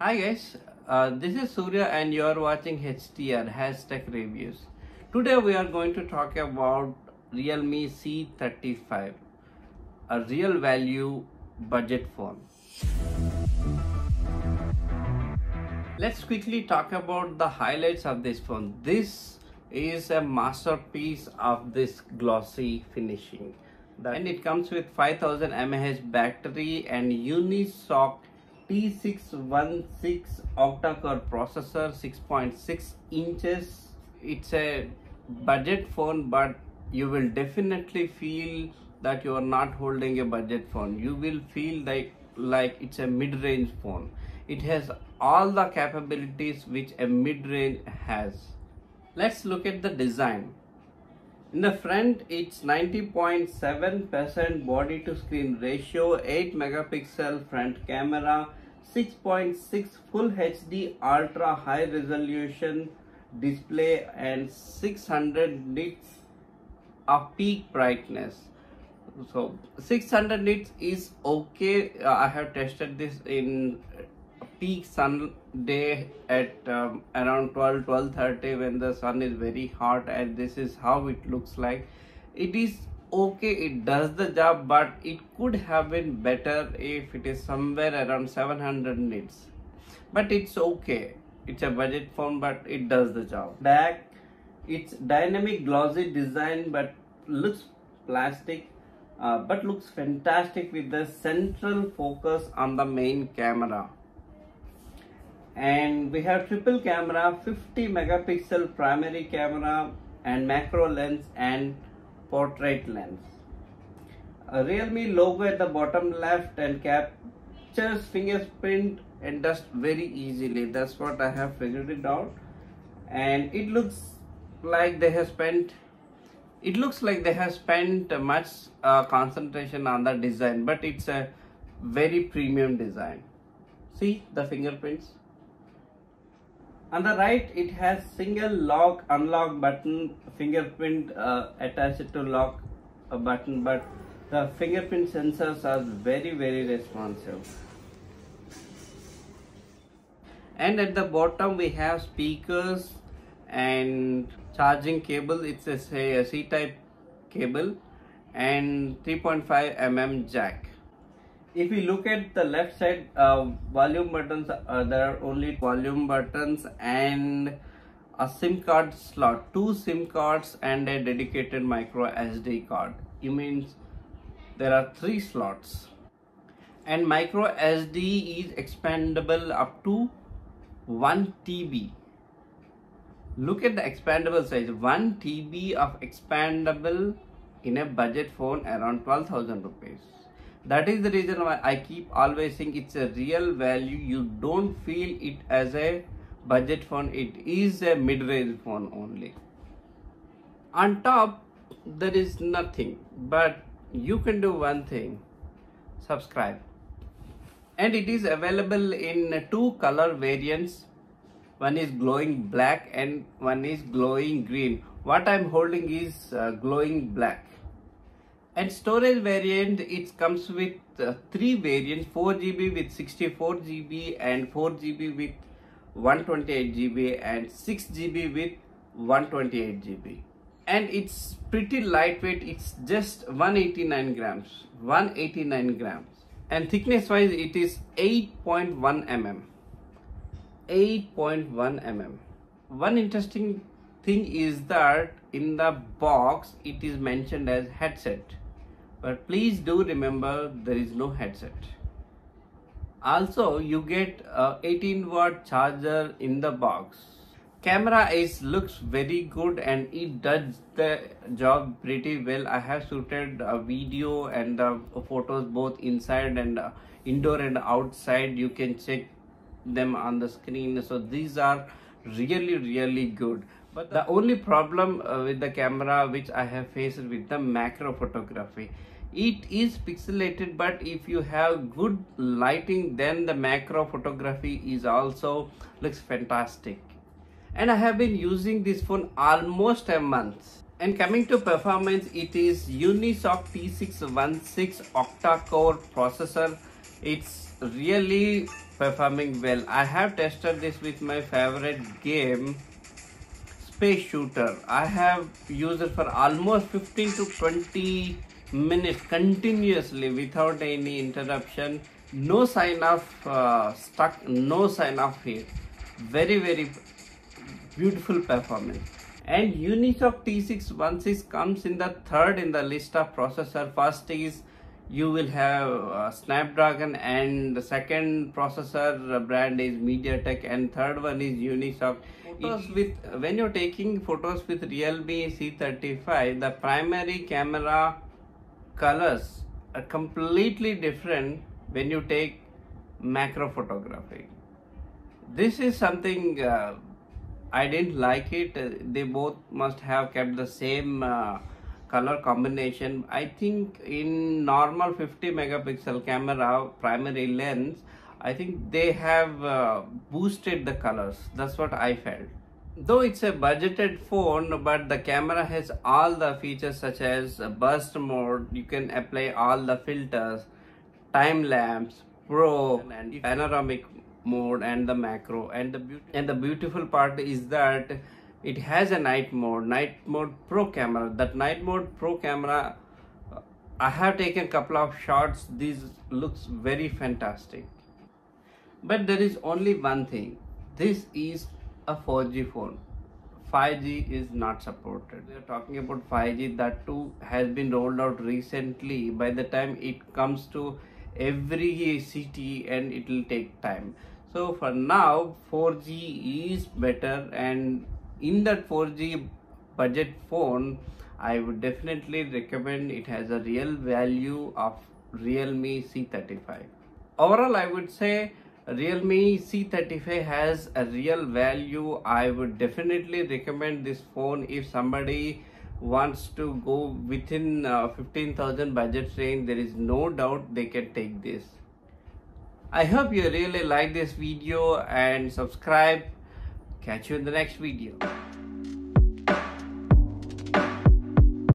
Hi guys, this is Surya and you are watching HTR Hashtag Reviews. Today we are going to talk about Realme C35, a real value budget phone. Let's quickly talk about the highlights of this phone. This is a masterpiece of this glossy finishing. And it comes with 5000 mAh battery and Unisoc T616 octacore processor, 6.6 inches. It's a budget phone, but you will definitely feel that you are not holding a budget phone. You will feel like it's a mid-range phone. It has all the capabilities which a mid-range has. Let's look at the design. In the front, it's 90.7% body to screen ratio, 8 megapixel front camera, 6.6 full HD ultra high resolution display and 600 nits of peak brightness. So 600 nits is okay. I have tested this in peak sun day at around 12:30 when the sun is very hot, and this is how it looks like. It is okay, it does the job, but it could have been better if it is somewhere around 700 nits, but it's okay. It's a budget phone, but it does the job. Back, it's dynamic glossy design but looks plastic, but looks fantastic with the central focus on the main camera. And we have triple camera, 50 megapixel primary camera and macro lens and portrait lens. A Realme logo at the bottom left and captures fingerprint and dust very easily. That's what I have figured it out. And it looks like they have spent much concentration on the design, but it's a very premium design. See the fingerprints. On the right, it has single lock unlock button, fingerprint attached to lock button, but the fingerprint sensors are very responsive. And at the bottom we have speakers and charging cable. It's a C-type cable and 3.5 mm jack. If we look at the left side, volume buttons, there are only volume buttons and a SIM card slot, 2 SIM cards and a dedicated micro SD card. It means there are 3 slots. And micro SD is expandable up to 1 TB. Look at the expandable size, 1 TB of expandable in a budget phone around 12,000 rupees. That is the reason why I keep always saying it's a real value. You don't feel it as a budget phone. It is a mid-range phone only. On top, there is nothing, but you can do one thing: subscribe. And it is available in 2 color variants. One is glowing black and one is glowing green. What I'm holding is glowing black. And storage variant, it comes with 3 variants: 4 GB with 64 GB and 4 GB with 128 GB and 6 GB with 128 GB. And it's pretty lightweight. It's just 189 grams. 189 grams. And thickness wise, it is 8.1 mm. 8.1 mm. One interesting thing is that in the box it is mentioned as headset, but please do remember there is no headset. Also, you get a 18-watt charger in the box. Camera looks very good and it does the job pretty well. I have shooted a video and the photos both inside and indoor and outside. You can check them on the screen. So these are really good. But the only problem with the camera which I have faced with the macro photography, it is pixelated, but if you have good lighting, then the macro photography is also looks fantastic. And I have been using this phone almost a month. And coming to performance, it is Unisoc T616 octacore processor. It's really performing well. I have tested this with my favorite game, Space Shooter. I have used it for almost 15 to 20 minutes continuously without any interruption. No sign of stuck, no sign of heat. Very beautiful performance. And Unisoc T616 comes in the third in the list of processor. First is you will have Snapdragon, and the second processor brand is MediaTek, and third one is Unisoc. When you're taking photos with Realme C35, the primary camera colors are completely different when you take macro photography. This is something I didn't like it. They both must have kept the same color combination. I think in normal 50 megapixel camera primary lens, I think they have boosted the colors. That's what I felt. Though it's a budgeted phone, but the camera has all the features such as burst mode. You can apply all the filters, time lapse, pro, and panoramic mode, and the macro. And the beautiful part is that it has a night mode pro camera. That night mode pro camera, I have taken a couple of shots. This looks very fantastic. But there is only one thing. This is a 4G phone. 5G is not supported. We are talking about 5G, that too has been rolled out recently. By the time it comes to every city, and it will take time. So for now 4G is better, and in that 4G budget phone, I would definitely recommend. It has a real value of Realme C35. Overall, I would say Realme C35 has a real value. I would definitely recommend this phone if somebody wants to go within 15,000 budget range. There is no doubt they can take this. I hope you really like this video and subscribe. Catch you in the next video.